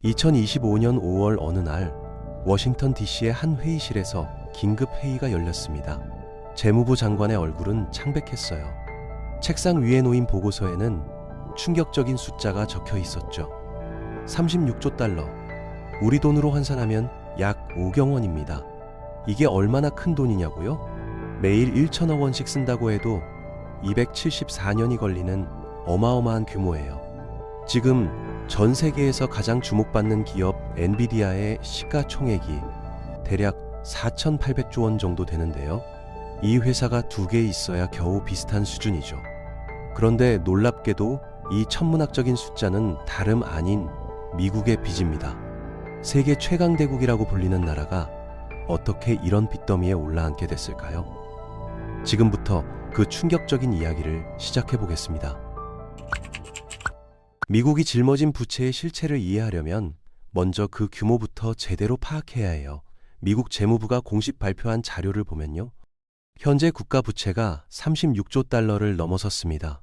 2025년 5월 어느 날 워싱턴 DC의 한 회의실에서 긴급 회의가 열렸습니다. 재무부 장관의 얼굴은 창백했어요. 책상 위에 놓인 보고서에는 충격적인 숫자가 적혀 있었죠. 36조 달러. 우리 돈으로 환산하면 약 5경 원입니다. 이게 얼마나 큰 돈이냐고요? 매일 1천억 원씩 쓴다고 해도 274년이 걸리는 어마어마한 규모예요. 지금 전 세계에서 가장 주목받는 기업 엔비디아의 시가총액이 대략 4,800조 원 정도 되는데요. 이 회사가 2개 있어야 겨우 비슷한 수준이죠. 그런데 놀랍게도 이 천문학적인 숫자는 다름 아닌 미국의 빚입니다. 세계 최강대국이라고 불리는 나라가 어떻게 이런 빚더미에 올라앉게 됐을까요? 지금부터 그 충격적인 이야기를 시작해 보겠습니다. 미국이 짊어진 부채의 실체를 이해하려면 먼저 그 규모부터 제대로 파악해야 해요. 미국 재무부가 공식 발표한 자료를 보면요. 현재 국가 부채가 36조 달러를 넘어섰습니다.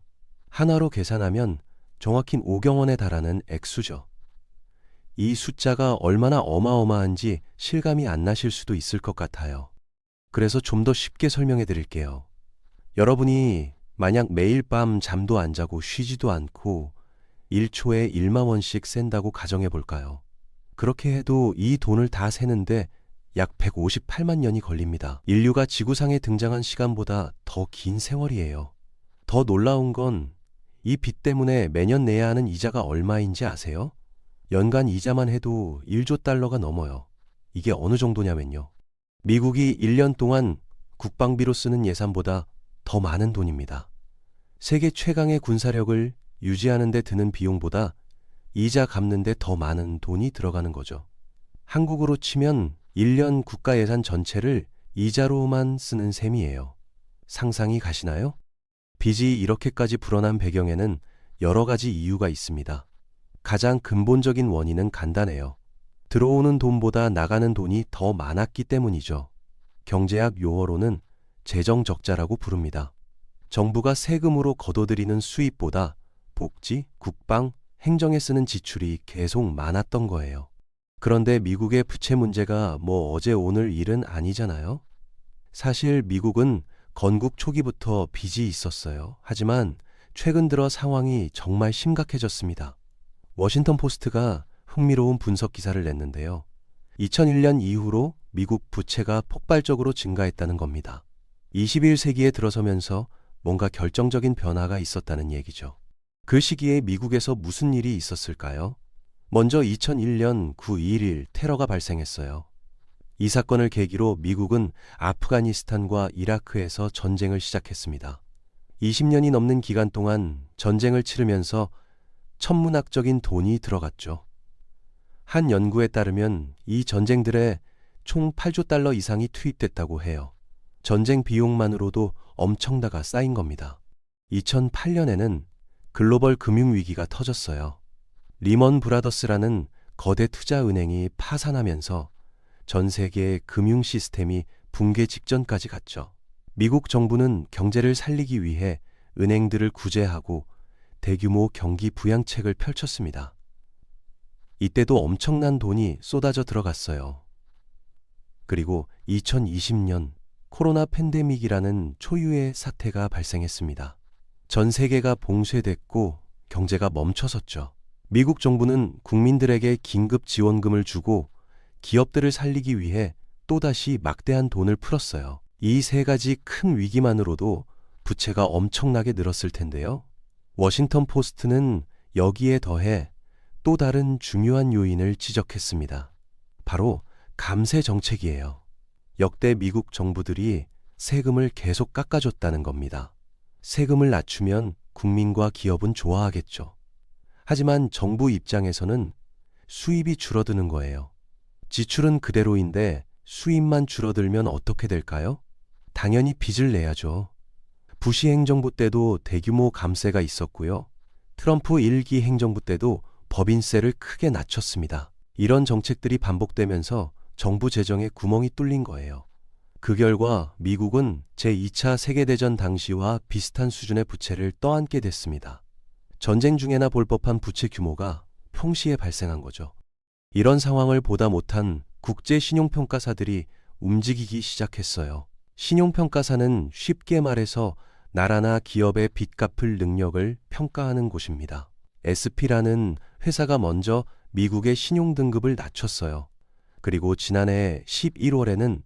하나로 계산하면 정확히 5경 원에 달하는 액수죠. 이 숫자가 얼마나 어마어마한지 실감이 안 나실 수도 있을 것 같아요. 그래서 좀 더 쉽게 설명해 드릴게요. 여러분이 만약 매일 밤 잠도 안 자고 쉬지도 않고 1초에 1만 원씩 센다고 가정해 볼까요? 그렇게 해도 이 돈을 다 세는데 약 158만 년이 걸립니다. 인류가 지구상에 등장한 시간보다 더 긴 세월이에요. 더 놀라운 건 이 빚 때문에 매년 내야 하는 이자가 얼마인지 아세요? 연간 이자만 해도 1조 달러가 넘어요. 이게 어느 정도냐면요. 미국이 1년 동안 국방비로 쓰는 예산보다 더 많은 돈입니다. 세계 최강의 군사력을 유지하는 데 드는 비용보다 이자 갚는 데 더 많은 돈이 들어가는 거죠. 한국으로 치면 1년 국가 예산 전체를 이자로만 쓰는 셈이에요. 상상이 가시나요? 빚이 이렇게까지 불어난 배경에는 여러 가지 이유가 있습니다. 가장 근본적인 원인은 간단해요. 들어오는 돈보다 나가는 돈이 더 많았기 때문이죠. 경제학 용어로는 재정 적자라고 부릅니다. 정부가 세금으로 거둬들이는 수입보다 복지, 국방, 행정에 쓰는 지출이 계속 많았던 거예요. 그런데 미국의 부채 문제가 뭐 어제 오늘 일은 아니잖아요. 사실 미국은 건국 초기부터 빚이 있었어요. 하지만 최근 들어 상황이 정말 심각해졌습니다. 워싱턴 포스트가 흥미로운 분석 기사를 냈는데요. 2001년 이후로 미국 부채가 폭발적으로 증가했다는 겁니다. 21세기에 들어서면서 뭔가 결정적인 변화가 있었다는 얘기죠. 그 시기에 미국에서 무슨 일이 있었을까요? 먼저 2001년 9.11 테러가 발생했어요. 이 사건을 계기로 미국은 아프가니스탄과 이라크에서 전쟁을 시작했습니다. 20년이 넘는 기간 동안 전쟁을 치르면서 천문학적인 돈이 들어갔죠. 한 연구에 따르면 이 전쟁들에 총 8조 달러 이상이 투입됐다고 해요. 전쟁 비용만으로도 엄청나게 쌓인 겁니다. 2008년에는 글로벌 금융위기가 터졌어요. 리먼 브라더스라는 거대 투자은행이 파산하면서 전 세계의 금융 시스템이 붕괴 직전까지 갔죠. 미국 정부는 경제를 살리기 위해 은행들을 구제하고 대규모 경기 부양책을 펼쳤습니다. 이때도 엄청난 돈이 쏟아져 들어갔어요. 그리고 2020년 코로나 팬데믹이라는 초유의 사태가 발생했습니다. 전 세계가 봉쇄됐고 경제가 멈춰섰죠. 미국 정부는 국민들에게 긴급 지원금을 주고 기업들을 살리기 위해 또다시 막대한 돈을 풀었어요. 이 세 가지 큰 위기만으로도 부채가 엄청나게 늘었을 텐데요. 워싱턴 포스트는 여기에 더해 또 다른 중요한 요인을 지적했습니다. 바로 감세 정책이에요. 역대 미국 정부들이 세금을 계속 깎아줬다는 겁니다. 세금을 낮추면 국민과 기업은 좋아하겠죠. 하지만 정부 입장에서는 수입이 줄어드는 거예요. 지출은 그대로인데 수입만 줄어들면 어떻게 될까요? 당연히 빚을 내야죠. 부시 행정부 때도 대규모 감세가 있었고요. 트럼프 1기 행정부 때도 법인세를 크게 낮췄습니다. 이런 정책들이 반복되면서 정부 재정에 구멍이 뚫린 거예요. 그 결과 미국은 제2차 세계대전 당시와 비슷한 수준의 부채를 떠안게 됐습니다. 전쟁 중에나 볼 법한 부채 규모가 평시에 발생한 거죠. 이런 상황을 보다 못한 국제 신용평가사들이 움직이기 시작했어요. 신용평가사는 쉽게 말해서 나라나 기업의 빚 갚을 능력을 평가하는 곳입니다. SP라는 회사가 먼저 미국의 신용등급을 낮췄어요. 그리고 지난해 11월에는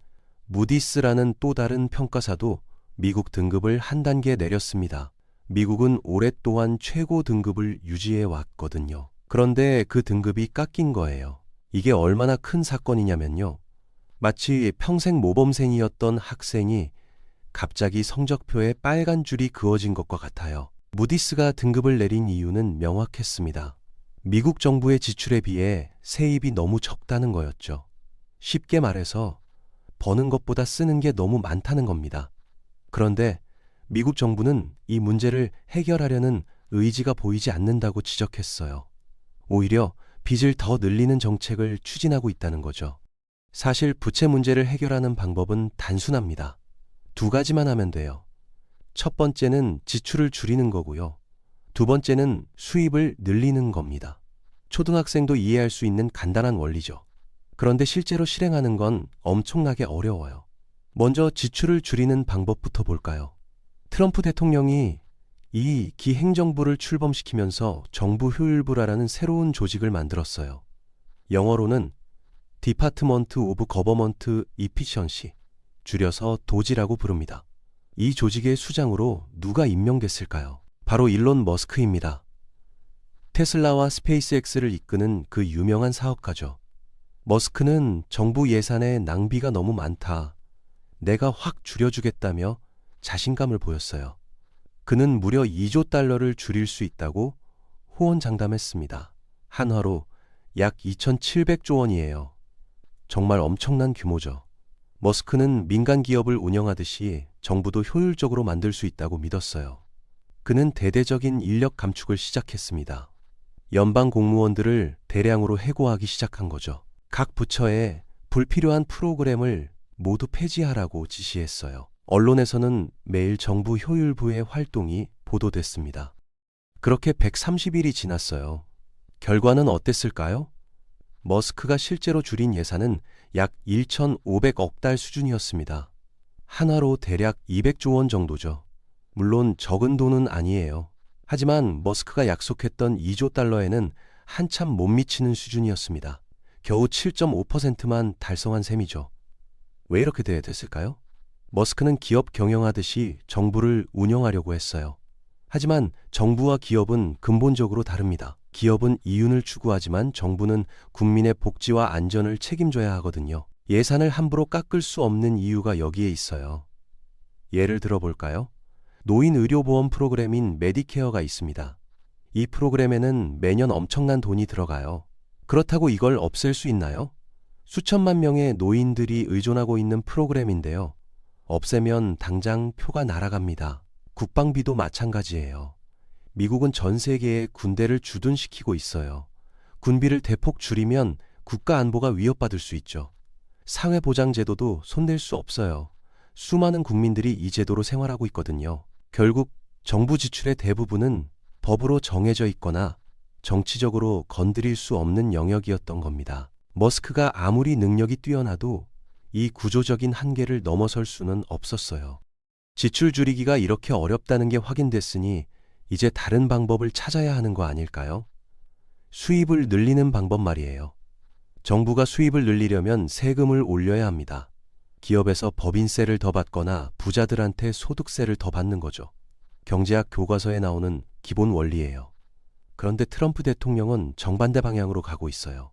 무디스라는 또 다른 평가사도 미국 등급을 한 단계 내렸습니다. 미국은 오랫동안 최고 등급을 유지해 왔거든요. 그런데 그 등급이 깎인 거예요. 이게 얼마나 큰 사건이냐면요. 마치 평생 모범생이었던 학생이 갑자기 성적표에 빨간 줄이 그어진 것과 같아요. 무디스가 등급을 내린 이유는 명확했습니다. 미국 정부의 지출에 비해 세입이 너무 적다는 거였죠. 쉽게 말해서 버는 것보다 쓰는 게 너무 많다는 겁니다. 그런데 미국 정부는 이 문제를 해결하려는 의지가 보이지 않는다고 지적했어요. 오히려 빚을 더 늘리는 정책을 추진하고 있다는 거죠. 사실 부채 문제를 해결하는 방법은 단순합니다. 두 가지만 하면 돼요. 첫 번째는 지출을 줄이는 거고요. 두 번째는 수입을 늘리는 겁니다. 초등학생도 이해할 수 있는 간단한 원리죠. 그런데 실제로 실행하는 건 엄청나게 어려워요. 먼저 지출을 줄이는 방법부터 볼까요? 트럼프 대통령이 이 기행정부를 출범시키면서 정부 효율부라는 새로운 조직을 만들었어요. 영어로는 Department of Government Efficiency, 줄여서 도지라고 부릅니다. 이 조직의 수장으로 누가 임명됐을까요? 바로 일론 머스크입니다. 테슬라와 스페이스X를 이끄는 그 유명한 사업가죠. 머스크는 정부 예산의 낭비가 너무 많다, 내가 확 줄여주겠다며 자신감을 보였어요. 그는 무려 2조 달러를 줄일 수 있다고 호언장담했습니다. 한화로 약 2,700조 원이에요. 정말 엄청난 규모죠. 머스크는 민간 기업을 운영하듯이 정부도 효율적으로 만들 수 있다고 믿었어요. 그는 대대적인 인력 감축을 시작했습니다. 연방 공무원들을 대량으로 해고하기 시작한 거죠. 각 부처에 불필요한 프로그램을 모두 폐지하라고 지시했어요. 언론에서는 매일 정부 효율부의 활동이 보도됐습니다. 그렇게 130일이 지났어요. 결과는 어땠을까요? 머스크가 실제로 줄인 예산은 약 1,500억 달 수준이었습니다. 한화로 대략 200조 원 정도죠. 물론 적은 돈은 아니에요. 하지만 머스크가 약속했던 2조 달러에는 한참 못 미치는 수준이었습니다. 겨우 7.5%만 달성한 셈이죠. 왜 이렇게 됐을까요? 머스크는 기업 경영하듯이 정부를 운영하려고 했어요. 하지만 정부와 기업은 근본적으로 다릅니다. 기업은 이윤을 추구하지만 정부는 국민의 복지와 안전을 책임져야 하거든요. 예산을 함부로 깎을 수 없는 이유가 여기에 있어요. 예를 들어볼까요? 노인 의료보험 프로그램인 메디케어가 있습니다. 이 프로그램에는 매년 엄청난 돈이 들어가요. 그렇다고 이걸 없앨 수 있나요? 수천만 명의 노인들이 의존하고 있는 프로그램인데요. 없애면 당장 표가 날아갑니다. 국방비도 마찬가지예요. 미국은 전 세계에 군대를 주둔시키고 있어요. 군비를 대폭 줄이면 국가 안보가 위협받을 수 있죠. 사회보장제도도 손댈 수 없어요. 수많은 국민들이 이 제도로 생활하고 있거든요. 결국 정부 지출의 대부분은 법으로 정해져 있거나 정치적으로 건드릴 수 없는 영역이었던 겁니다. 머스크가 아무리 능력이 뛰어나도 이 구조적인 한계를 넘어설 수는 없었어요. 지출 줄이기가 이렇게 어렵다는 게 확인됐으니 이제 다른 방법을 찾아야 하는 거 아닐까요? 수입을 늘리는 방법 말이에요. 정부가 수입을 늘리려면 세금을 올려야 합니다. 기업에서 법인세를 더 받거나 부자들한테 소득세를 더 받는 거죠. 경제학 교과서에 나오는 기본 원리예요. 그런데 트럼프 대통령은 정반대 방향으로 가고 있어요.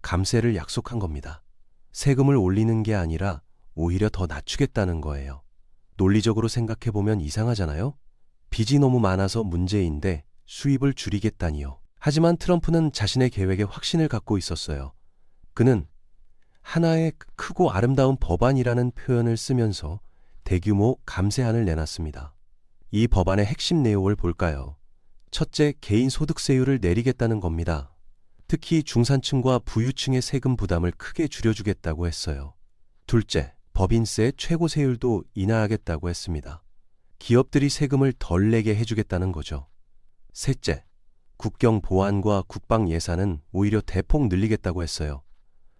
감세를 약속한 겁니다. 세금을 올리는 게 아니라 오히려 더 낮추겠다는 거예요. 논리적으로 생각해보면 이상하잖아요? 빚이 너무 많아서 문제인데 수입을 줄이겠다니요. 하지만 트럼프는 자신의 계획에 확신을 갖고 있었어요. 그는 하나의 크고 아름다운 법안이라는 표현을 쓰면서 대규모 감세안을 내놨습니다. 이 법안의 핵심 내용을 볼까요? 첫째, 개인 소득세율을 내리겠다는 겁니다. 특히 중산층과 부유층의 세금 부담을 크게 줄여주겠다고 했어요. 둘째, 법인세 최고 세율도 인하하겠다고 했습니다. 기업들이 세금을 덜 내게 해주겠다는 거죠. 셋째, 국경 보안과 국방 예산은 오히려 대폭 늘리겠다고 했어요.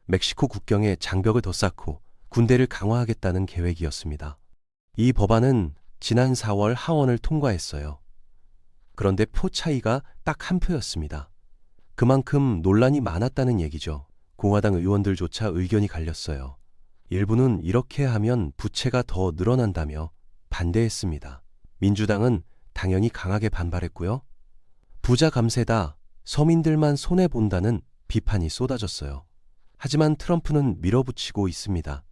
멕시코 국경에 장벽을 더 쌓고 군대를 강화하겠다는 계획이었습니다. 이 법안은 지난 4월 하원을 통과했어요. 그런데 표 차이가 딱 한 표였습니다. 그만큼 논란이 많았다는 얘기죠. 공화당 의원들조차 의견이 갈렸어요. 일부는 이렇게 하면 부채가 더 늘어난다며 반대했습니다. 민주당은 당연히 강하게 반발했고요. 부자 감세다, 서민들만 손해본다는 비판이 쏟아졌어요. 하지만 트럼프는 밀어붙이고 있습니다.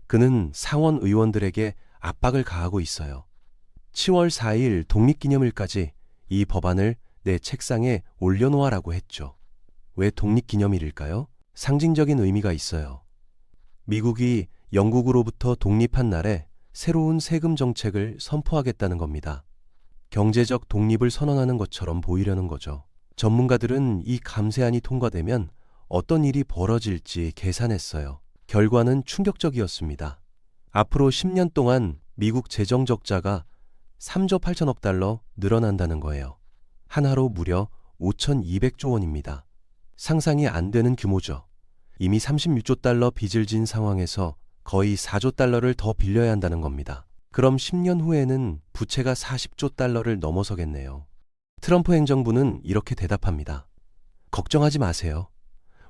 그는 상원 의원들에게 압박을 가하고 있어요. 10월 4일 독립기념일까지 이 법안을 내 책상에 올려놓아라고 했죠. 왜 독립기념일일까요? 상징적인 의미가 있어요. 미국이 영국으로부터 독립한 날에 새로운 세금 정책을 선포하겠다는 겁니다. 경제적 독립을 선언하는 것처럼 보이려는 거죠. 전문가들은 이 감세안이 통과되면 어떤 일이 벌어질지 계산했어요. 결과는 충격적이었습니다. 앞으로 10년 동안 미국 재정 적자가 3조 8천억 달러 늘어난다는 거예요. 한화로 무려 5,200조 원입니다. 상상이 안 되는 규모죠. 이미 36조 달러 빚을 진 상황에서 거의 4조 달러를 더 빌려야 한다는 겁니다. 그럼 10년 후에는 부채가 40조 달러를 넘어서겠네요. 트럼프 행정부는 이렇게 대답합니다. 걱정하지 마세요.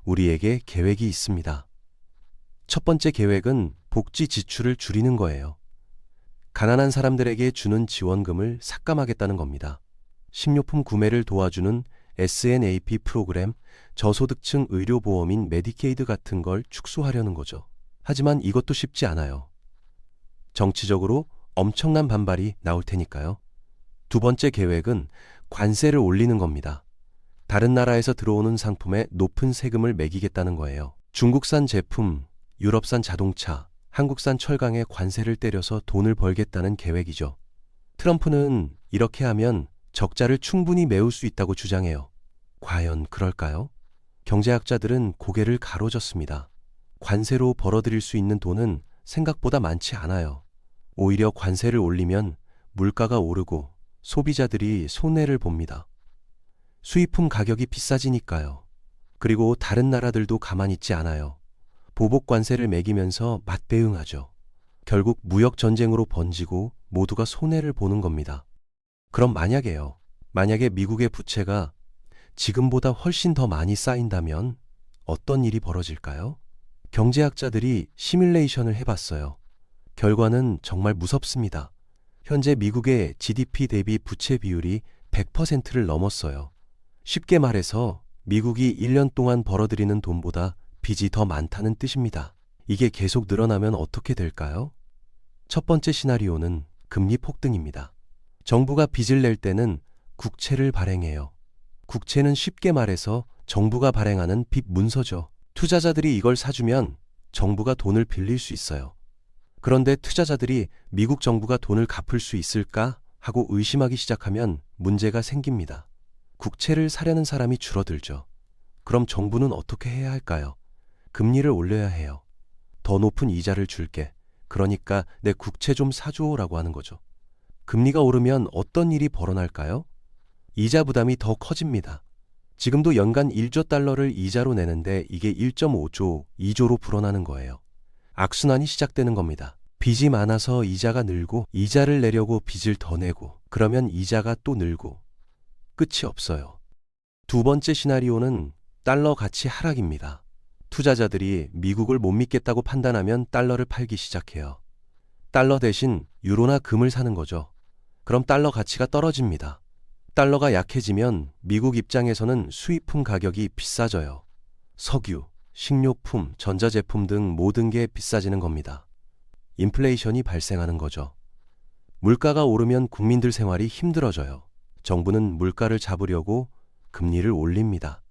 우리에게 계획이 있습니다. 첫 번째 계획은 복지 지출을 줄이는 거예요. 가난한 사람들에게 주는 지원금을 삭감하겠다는 겁니다. 식료품 구매를 도와주는 SNAP 프로그램, 저소득층 의료보험인 메디케이드 같은 걸 축소하려는 거죠. 하지만 이것도 쉽지 않아요. 정치적으로 엄청난 반발이 나올 테니까요. 두 번째 계획은 관세를 올리는 겁니다. 다른 나라에서 들어오는 상품에 높은 세금을 매기겠다는 거예요. 중국산 제품, 유럽산 자동차, 한국산 철강에 관세를 때려서 돈을 벌겠다는 계획이죠. 트럼프는 이렇게 하면 적자를 충분히 메울 수 있다고 주장해요. 과연 그럴까요? 경제학자들은 고개를 가로젓습니다. 관세로 벌어들일 수 있는 돈은 생각보다 많지 않아요. 오히려 관세를 올리면 물가가 오르고 소비자들이 손해를 봅니다. 수입품 가격이 비싸지니까요. 그리고 다른 나라들도 가만히 있지 않아요. 보복 관세를 매기면서 맞대응하죠. 결국 무역 전쟁으로 번지고 모두가 손해를 보는 겁니다. 그럼 만약에 미국의 부채가 지금보다 훨씬 더 많이 쌓인다면 어떤 일이 벌어질까요? 경제학자들이 시뮬레이션을 해봤어요. 결과는 정말 무섭습니다. 현재 미국의 GDP 대비 부채 비율이 100%를 넘었어요. 쉽게 말해서 미국이 1년 동안 벌어들이는 돈보다 빚이 더 많다는 뜻입니다. 이게 계속 늘어나면 어떻게 될까요? 첫 번째 시나리오는 금리 폭등입니다. 정부가 빚을 낼 때는 국채를 발행해요. 국채는 쉽게 말해서 정부가 발행하는 빚 문서죠. 투자자들이 이걸 사주면 정부가 돈을 빌릴 수 있어요. 그런데 투자자들이 미국 정부가 돈을 갚을 수 있을까 하고 의심하기 시작하면 문제가 생깁니다. 국채를 사려는 사람이 줄어들죠. 그럼 정부는 어떻게 해야 할까요? 금리를 올려야 해요. 더 높은 이자를 줄게. 그러니까 내 국채 좀 사줘라고 하는 거죠. 금리가 오르면 어떤 일이 벌어날까요? 이자 부담이 더 커집니다. 지금도 연간 1조 달러를 이자로 내는데 이게 1.5조, 2조로 불어나는 거예요. 악순환이 시작되는 겁니다. 빚이 많아서 이자가 늘고 이자를 내려고 빚을 더 내고 그러면 이자가 또 늘고 끝이 없어요. 두 번째 시나리오는 달러 가치 하락입니다. 투자자들이 미국을 못 믿겠다고 판단하면 달러를 팔기 시작해요. 달러 대신 유로나 금을 사는 거죠. 그럼 달러 가치가 떨어집니다. 달러가 약해지면 미국 입장에서는 수입품 가격이 비싸져요. 석유, 식료품, 전자제품 등 모든 게 비싸지는 겁니다. 인플레이션이 발생하는 거죠. 물가가 오르면 국민들 생활이 힘들어져요. 정부는 물가를 잡으려고 금리를 올립니다.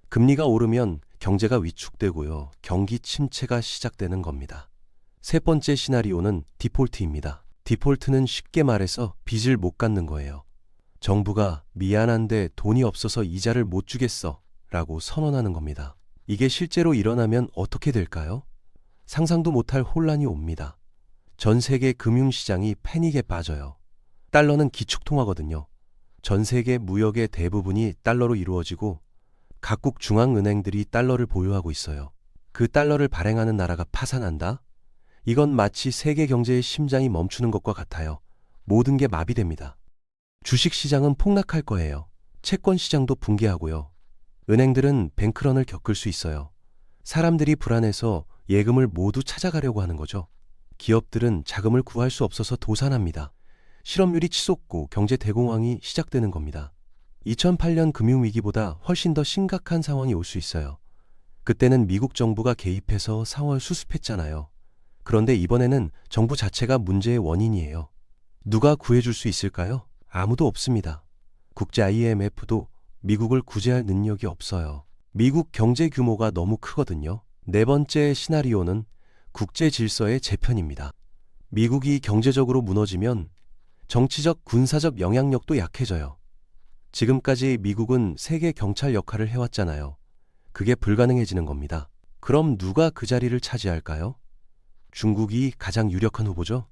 금리가 오르면 경제가 위축되고요. 경기 침체가 시작되는 겁니다. 세 번째 시나리오는 디폴트입니다. 디폴트는 쉽게 말해서 빚을 못 갚는 거예요. 정부가 미안한데 돈이 없어서 이자를 못 주겠어 라고 선언하는 겁니다. 이게 실제로 일어나면 어떻게 될까요? 상상도 못할 혼란이 옵니다. 전 세계 금융시장이 패닉에 빠져요. 달러는 기축통화거든요. 전 세계 무역의 대부분이 달러로 이루어지고 각국 중앙은행들이 달러를 보유하고 있어요. 그 달러를 발행하는 나라가 파산한다? 이건 마치 세계 경제의 심장이 멈추는 것과 같아요. 모든 게 마비됩니다. 주식시장은 폭락할 거예요. 채권시장도 붕괴하고요. 은행들은 뱅크런을 겪을 수 있어요. 사람들이 불안해서 예금을 모두 찾아가려고 하는 거죠. 기업들은 자금을 구할 수 없어서 도산합니다. 실업률이 치솟고 경제 대공황이 시작되는 겁니다. 2008년 금융위기보다 훨씬 더 심각한 상황이 올 수 있어요. 그때는 미국 정부가 개입해서 상황을 수습했잖아요. 그런데 이번에는 정부 자체가 문제의 원인이에요. 누가 구해줄 수 있을까요? 아무도 없습니다. 국제 IMF도 미국을 구제할 능력이 없어요. 미국 경제 규모가 너무 크거든요. 네 번째 시나리오는 국제 질서의 재편입니다. 미국이 경제적으로 무너지면 정치적, 군사적 영향력도 약해져요. 지금까지 미국은 세계 경찰 역할을 해왔잖아요. 그게 불가능해지는 겁니다. 그럼 누가 그 자리를 차지할까요? 중국이 가장 유력한 후보죠.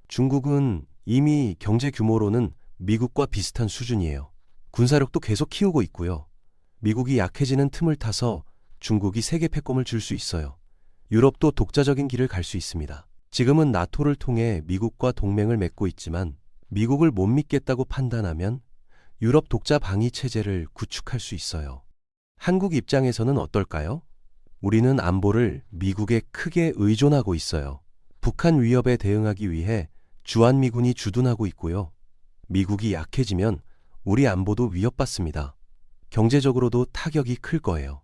중국은 이미 경제 규모로는 미국과 비슷한 수준이에요. 군사력도 계속 키우고 있고요. 미국이 약해지는 틈을 타서 중국이 세계 패권을 줄 수 있어요. 유럽도 독자적인 길을 갈 수 있습니다. 지금은 나토를 통해 미국과 동맹을 맺고 있지만 미국을 못 믿겠다고 판단하면 유럽 독자 방위 체제를 구축할 수 있어요. 한국 입장에서는 어떨까요? 우리는 안보를 미국에 크게 의존하고 있어요. 북한 위협에 대응하기 위해 주한미군이 주둔하고 있고요. 미국이 약해지면 우리 안보도 위협받습니다. 경제적으로도 타격이 클 거예요.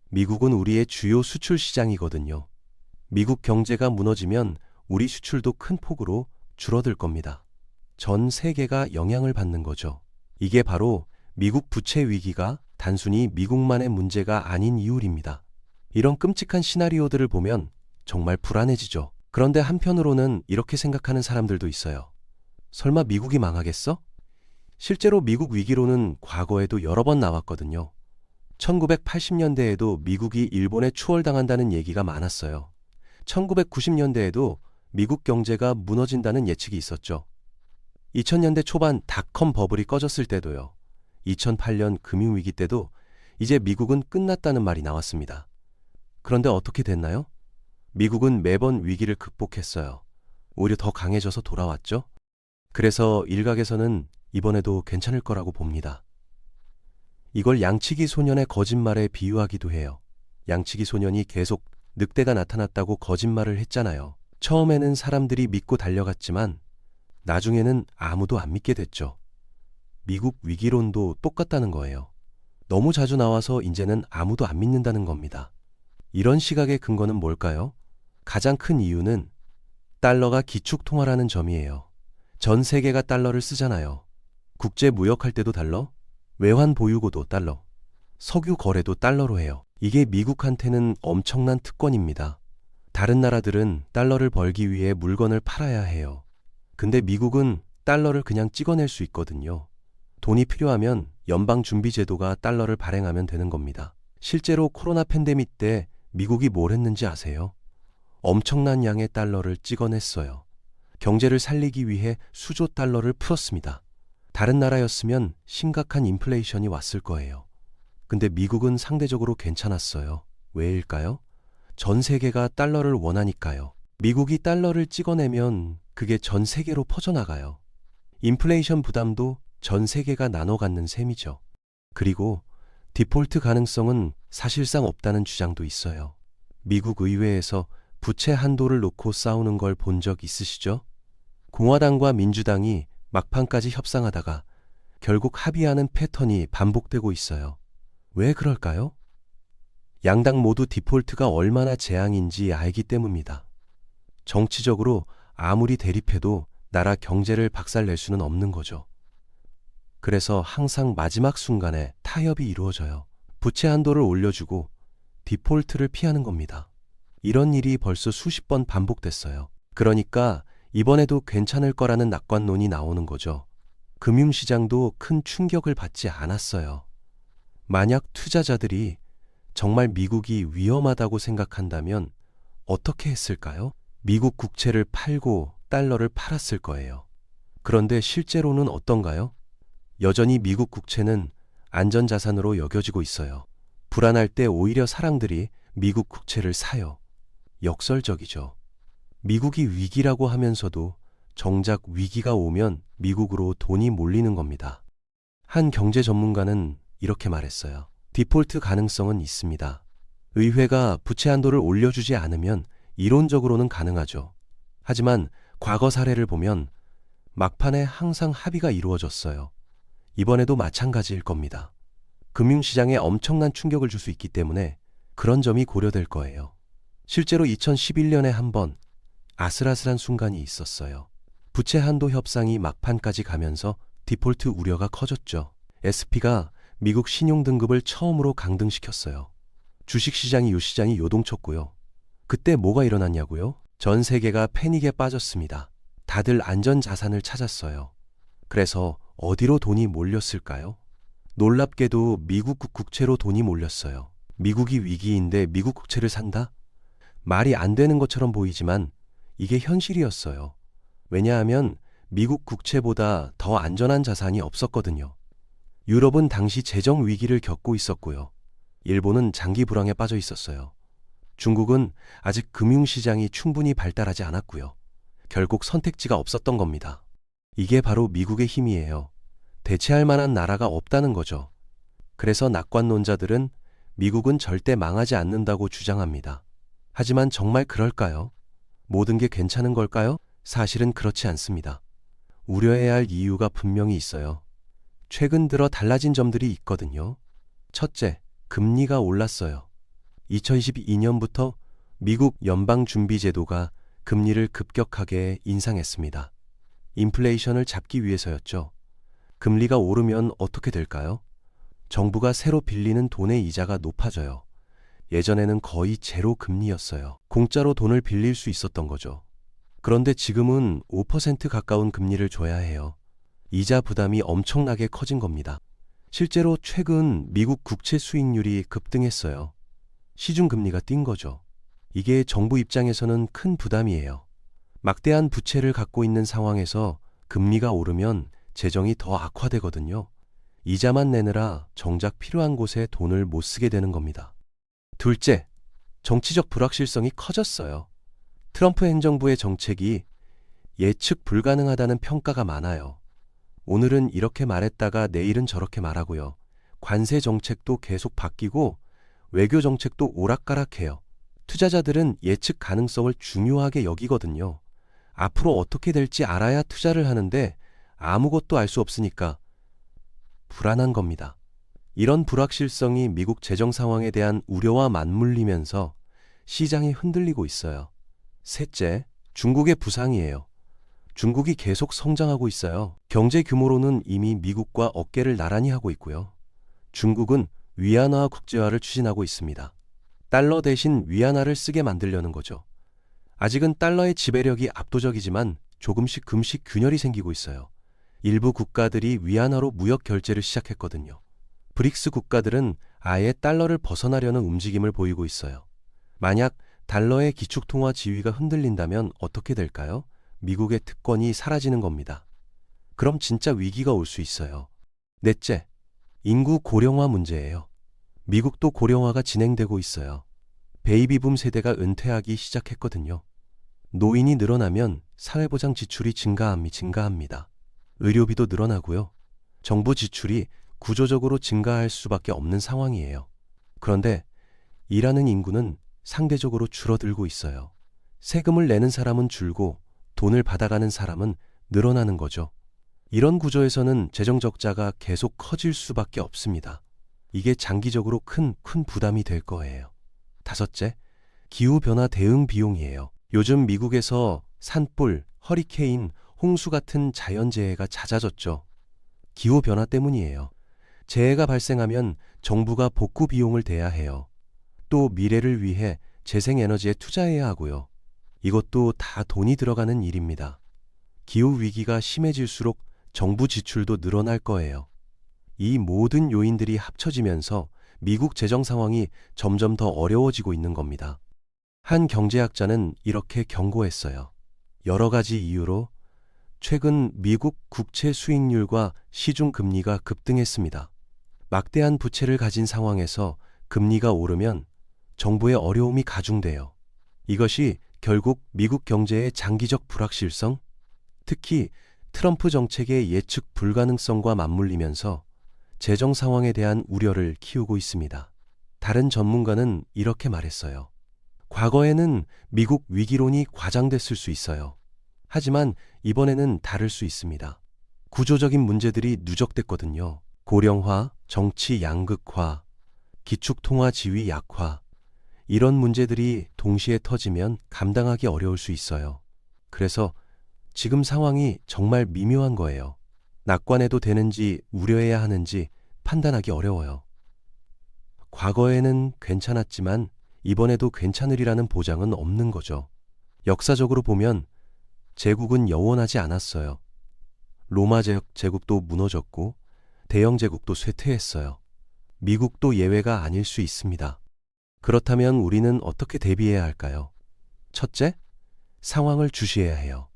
미국은 우리의 주요 수출 시장이거든요. 미국 경제가 무너지면 우리 수출도 큰 폭으로 줄어들 겁니다. 전 세계가 영향을 받는 거죠. 이게 바로 미국 부채 위기가 단순히 미국만의 문제가 아닌 이유입니다. 이런 끔찍한 시나리오들을 보면 정말 불안해지죠. 그런데 한편으로는 이렇게 생각하는 사람들도 있어요. 설마 미국이 망하겠어? 실제로 미국 위기로는 과거에도 여러 번 나왔거든요. 1980년대에도 미국이 일본에 추월당한다는 얘기가 많았어요. 1990년대에도 미국 경제가 무너진다는 예측이 있었죠. 2000년대 초반 닷컴 버블이 꺼졌을 때도요. 2008년 금융위기 때도 이제 미국은 끝났다는 말이 나왔습니다. 그런데 어떻게 됐나요? 미국은 매번 위기를 극복했어요. 오히려 더 강해져서 돌아왔죠. 그래서 일각에서는 이번에도 괜찮을 거라고 봅니다. 이걸 양치기 소년의 거짓말에 비유하기도 해요. 양치기 소년이 계속 늑대가 나타났다고 거짓말을 했잖아요. 처음에는 사람들이 믿고 달려갔지만 나중에는 아무도 안 믿게 됐죠. 미국 위기론도 똑같다는 거예요. 너무 자주 나와서 이제는 아무도 안 믿는다는 겁니다. 이런 시각의 근거는 뭘까요? 가장 큰 이유는 달러가 기축통화라는 점이에요. 전 세계가 달러를 쓰잖아요. 국제 무역할 때도 달러, 외환 보유고도 달러, 석유 거래도 달러로 해요. 이게 미국한테는 엄청난 특권입니다. 다른 나라들은 달러를 벌기 위해 물건을 팔아야 해요. 근데 미국은 달러를 그냥 찍어낼 수 있거든요. 돈이 필요하면 연방준비제도가 달러를 발행하면 되는 겁니다. 실제로 코로나 팬데믹 때 미국이 뭘 했는지 아세요? 엄청난 양의 달러를 찍어냈어요. 경제를 살리기 위해 수조 달러를 풀었습니다. 다른 나라였으면 심각한 인플레이션이 왔을 거예요. 근데 미국은 상대적으로 괜찮았어요. 왜일까요? 전 세계가 달러를 원하니까요. 미국이 달러를 찍어내면 그게 전 세계로 퍼져나가요. 인플레이션 부담도 전 세계가 나눠 갖는 셈이죠. 그리고 디폴트 가능성은 사실상 없다는 주장도 있어요. 미국 의회에서 부채 한도를 놓고 싸우는 걸 본 적 있으시죠? 공화당과 민주당이 막판까지 협상하다가 결국 합의하는 패턴이 반복되고 있어요. 왜 그럴까요? 양당 모두 디폴트가 얼마나 재앙인지 알기 때문입니다. 정치적으로 아무리 대립해도 나라 경제를 박살낼 수는 없는 거죠. 그래서 항상 마지막 순간에 타협이 이루어져요. 부채 한도를 올려주고 디폴트를 피하는 겁니다. 이런 일이 벌써 수십 번 반복됐어요. 그러니까 이번에도 괜찮을 거라는 낙관론이 나오는 거죠. 금융시장도 큰 충격을 받지 않았어요. 만약 투자자들이 정말 미국이 위험하다고 생각한다면 어떻게 했을까요? 미국 국채를 팔고 달러를 팔았을 거예요. 그런데 실제로는 어떤가요? 여전히 미국 국채는 안전자산으로 여겨지고 있어요. 불안할 때 오히려 사람들이 미국 국채를 사요. 역설적이죠. 미국이 위기라고 하면서도 정작 위기가 오면 미국으로 돈이 몰리는 겁니다. 한 경제 전문가는 이렇게 말했어요. 디폴트 가능성은 있습니다. 의회가 부채 한도를 올려주지 않으면 이론적으로는 가능하죠. 하지만 과거 사례를 보면 막판에 항상 합의가 이루어졌어요. 이번에도 마찬가지일 겁니다. 금융시장에 엄청난 충격을 줄 수 있기 때문에 그런 점이 고려될 거예요. 실제로 2011년에 한 번 아슬아슬한 순간이 있었어요. 부채 한도 협상이 막판까지 가면서 디폴트 우려가 커졌죠. S&P가 미국 신용 등급을 처음으로 강등시켰어요. 주식시장이 요동쳤고요. 그때 뭐가 일어났냐고요? 전 세계가 패닉에 빠졌습니다. 다들 안전자산을 찾았어요. 그래서 어디로 돈이 몰렸을까요? 놀랍게도 미국 국채로 돈이 몰렸어요. 미국이 위기인데 미국 국채를 산다? 말이 안 되는 것처럼 보이지만 이게 현실이었어요. 왜냐하면 미국 국채보다 더 안전한 자산이 없었거든요. 유럽은 당시 재정 위기를 겪고 있었고요. 일본은 장기 불황에 빠져 있었어요. 중국은 아직 금융시장이 충분히 발달하지 않았고요. 결국 선택지가 없었던 겁니다. 이게 바로 미국의 힘이에요. 대체할 만한 나라가 없다는 거죠. 그래서 낙관론자들은 미국은 절대 망하지 않는다고 주장합니다. 하지만 정말 그럴까요? 모든 게 괜찮은 걸까요? 사실은 그렇지 않습니다. 우려해야 할 이유가 분명히 있어요. 최근 들어 달라진 점들이 있거든요. 첫째, 금리가 올랐어요. 2022년부터 미국 연방준비제도가 금리를 급격하게 인상했습니다. 인플레이션을 잡기 위해서였죠. 금리가 오르면 어떻게 될까요? 정부가 새로 빌리는 돈의 이자가 높아져요. 예전에는 거의 제로 금리였어요. 공짜로 돈을 빌릴 수 있었던 거죠. 그런데 지금은 5% 가까운 금리를 줘야 해요. 이자 부담이 엄청나게 커진 겁니다. 실제로 최근 미국 국채 수익률이 급등했어요. 시중금리가 뛴 거죠. 이게 정부 입장에서는 큰 부담이에요. 막대한 부채를 갖고 있는 상황에서 금리가 오르면 재정이 더 악화되거든요. 이자만 내느라 정작 필요한 곳에 돈을 못 쓰게 되는 겁니다. 둘째, 정치적 불확실성이 커졌어요. 트럼프 행정부의 정책이 예측 불가능하다는 평가가 많아요. 오늘은 이렇게 말했다가 내일은 저렇게 말하고요. 관세 정책도 계속 바뀌고 외교 정책도 오락가락해요. 투자자들은 예측 가능성을 중요하게 여기거든요. 앞으로 어떻게 될지 알아야 투자를 하는데 아무것도 알 수 없으니까 불안한 겁니다. 이런 불확실성이 미국 재정 상황에 대한 우려와 맞물리면서 시장이 흔들리고 있어요. 셋째, 중국의 부상이에요. 중국이 계속 성장하고 있어요. 경제 규모로는 이미 미국과 어깨를 나란히 하고 있고요. 중국은 위안화 국제화를 추진하고 있습니다. 달러 대신 위안화를 쓰게 만들려는 거죠. 아직은 달러의 지배력이 압도적이지만 조금씩 금씩 균열이 생기고 있어요. 일부 국가들이 위안화로 무역 결제를 시작했거든요. 브릭스 국가들은 아예 달러를 벗어나려는 움직임을 보이고 있어요. 만약 달러의 기축통화 지위가 흔들린다면 어떻게 될까요? 미국의 특권이 사라지는 겁니다. 그럼 진짜 위기가 올 수 있어요. 넷째, 인구 고령화 문제예요. 미국도 고령화가 진행되고 있어요. 베이비붐 세대가 은퇴하기 시작했거든요. 노인이 늘어나면 사회보장 지출이 증가합니다. 의료비도 늘어나고요. 정부 지출이 구조적으로 증가할 수밖에 없는 상황이에요. 그런데 일하는 인구는 상대적으로 줄어들고 있어요. 세금을 내는 사람은 줄고 돈을 받아가는 사람은 늘어나는 거죠. 이런 구조에서는 재정 적자가 계속 커질 수밖에 없습니다. 이게 장기적으로 큰 부담이 될 거예요. 다섯째, 기후변화 대응 비용이에요. 요즘 미국에서 산불, 허리케인, 홍수 같은 자연재해가 잦아졌죠. 기후변화 때문이에요. 재해가 발생하면 정부가 복구 비용을 대야 해요. 또 미래를 위해 재생에너지에 투자해야 하고요. 이것도 다 돈이 들어가는 일입니다. 기후위기가 심해질수록 정부 지출도 늘어날 거예요. 이 모든 요인들이 합쳐지면서 미국 재정 상황이 점점 더 어려워지고 있는 겁니다. 한 경제학자는 이렇게 경고했어요. 여러 가지 이유로 최근 미국 국채 수익률과 시중 금리가 급등했습니다. 막대한 부채를 가진 상황에서 금리가 오르면 정부의 어려움이 가중돼요. 이것이 결국 미국 경제의 장기적 불확실성, 특히 트럼프 정책의 예측 불가능성과 맞물리면서 재정 상황에 대한 우려를 키우고 있습니다. 다른 전문가는 이렇게 말했어요. 과거에는 미국 위기론이 과장됐을 수 있어요. 하지만 이번에는 다를 수 있습니다. 구조적인 문제들이 누적됐거든요. 고령화, 정치 양극화, 기축통화 지위 약화, 이런 문제들이 동시에 터지면 감당하기 어려울 수 있어요. 그래서 지금 상황이 정말 미묘한 거예요. 낙관해도 되는지 우려해야 하는지 판단하기 어려워요. 과거에는 괜찮았지만 이번에도 괜찮으리라는 보장은 없는 거죠. 역사적으로 보면 제국은 영원하지 않았어요. 로마 제국도 무너졌고 대영 제국도 쇠퇴했어요. 미국도 예외가 아닐 수 있습니다. 그렇다면 우리는 어떻게 대비해야 할까요? 첫째, 상황을 주시해야 해요.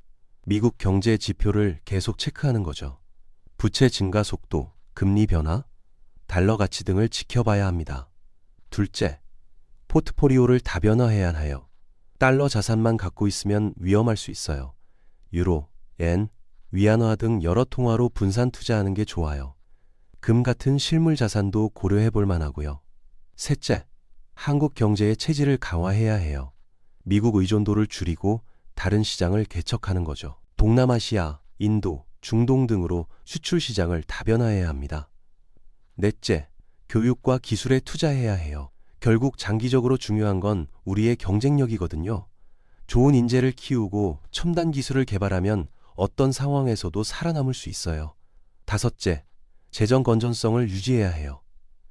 미국 경제 지표를 계속 체크하는 거죠. 부채 증가 속도, 금리 변화, 달러 가치 등을 지켜봐야 합니다. 둘째, 포트포리오를 다변화해야 해요. 달러 자산만 갖고 있으면 위험할 수 있어요. 유로, 엔, 위안화 등 여러 통화로 분산 투자하는 게 좋아요. 금 같은 실물 자산도 고려해 볼 만하고요. 셋째, 한국 경제의 체질을 강화해야 해요. 미국 의존도를 줄이고 다른 시장을 개척하는 거죠. 동남아시아, 인도, 중동 등으로 수출 시장을 다변화해야 합니다. 넷째, 교육과 기술에 투자해야 해요. 결국 장기적으로 중요한 건 우리의 경쟁력이거든요. 좋은 인재를 키우고 첨단 기술을 개발하면 어떤 상황에서도 살아남을 수 있어요. 다섯째, 재정 건전성을 유지해야 해요.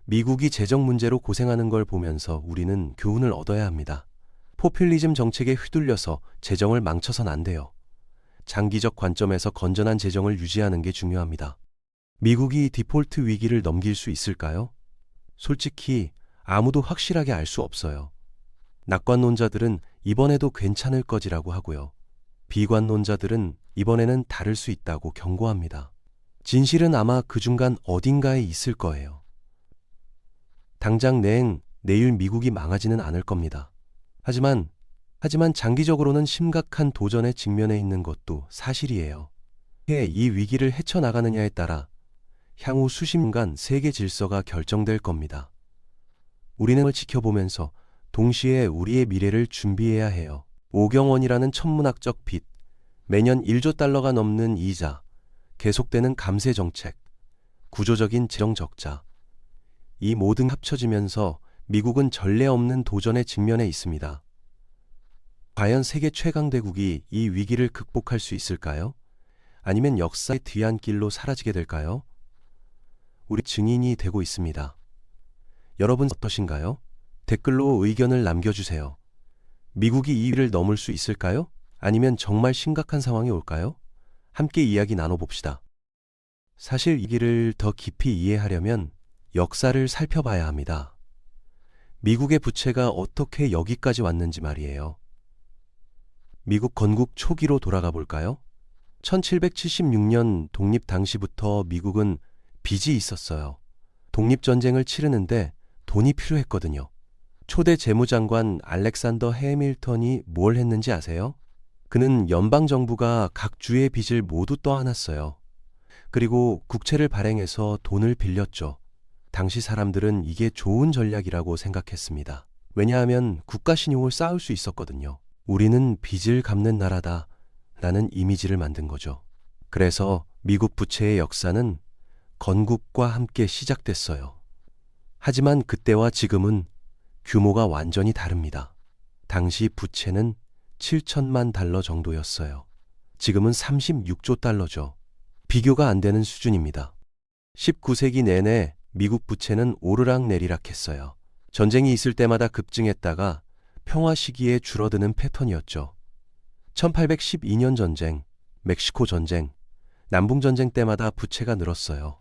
미국이 재정 문제로 고생하는 걸 보면서 우리는 교훈을 얻어야 합니다. 포퓰리즘 정책에 휘둘려서 재정을 망쳐선 안 돼요. 장기적 관점에서 건전한 재정을 유지하는 게 중요합니다. 미국이 디폴트 위기를 넘길 수 있을까요? 솔직히 아무도 확실하게 알 수 없어요. 낙관론자들은 이번에도 괜찮을 거지라고 하고요. 비관론자들은 이번에는 다를 수 있다고 경고합니다. 진실은 아마 그 중간 어딘가에 있을 거예요. 당장 내일 미국이 망하지는 않을 겁니다. 하지만 장기적으로는 심각한 도전에 직면해 있는 것도 사실이에요. 이 위기를 헤쳐나가느냐에 따라 향후 수십 년간 세계 질서가 결정될 겁니다. 우리는 그걸 지켜보면서 동시에 우리의 미래를 준비해야 해요. 오경원이라는 천문학적 빚, 매년 1조 달러가 넘는 이자, 계속되는 감세 정책, 구조적인 재정 적자, 이 모든 합쳐지면서 미국은 전례 없는 도전에 직면해 있습니다. 과연 세계 최강대국이 이 위기를 극복할 수 있을까요? 아니면 역사의 뒤안길로 사라지게 될까요? 우리 증인이 되고 있습니다. 여러분 어떠신가요? 댓글로 의견을 남겨주세요. 미국이 이 위기를 넘을 수 있을까요? 아니면 정말 심각한 상황이 올까요? 함께 이야기 나눠봅시다. 사실 이 위기를 더 깊이 이해하려면 역사를 살펴봐야 합니다. 미국의 부채가 어떻게 여기까지 왔는지 말이에요. 미국 건국 초기로 돌아가 볼까요? 1776년 독립 당시부터 미국은 빚이 있었어요. 독립전쟁을 치르는데 돈이 필요했거든요. 초대 재무장관 알렉산더 해밀턴이 뭘 했는지 아세요? 그는 연방정부가 각 주의 빚을 모두 떠안았어요. 그리고 국채를 발행해서 돈을 빌렸죠. 당시 사람들은 이게 좋은 전략이라고 생각했습니다. 왜냐하면 국가 신용을 쌓을 수 있었거든요. 우리는 빚을 갚는 나라다 라는 이미지를 만든 거죠. 그래서 미국 부채의 역사는 건국과 함께 시작됐어요. 하지만 그때와 지금은 규모가 완전히 다릅니다. 당시 부채는 7천만 달러 정도였어요. 지금은 36조 달러죠. 비교가 안 되는 수준입니다. 19세기 내내 미국 부채는 오르락내리락 했어요. 전쟁이 있을 때마다 급증했다가 평화 시기에 줄어드는 패턴이었죠. 1812년 전쟁, 멕시코 전쟁, 남북전쟁 때마다 부채가 늘었어요.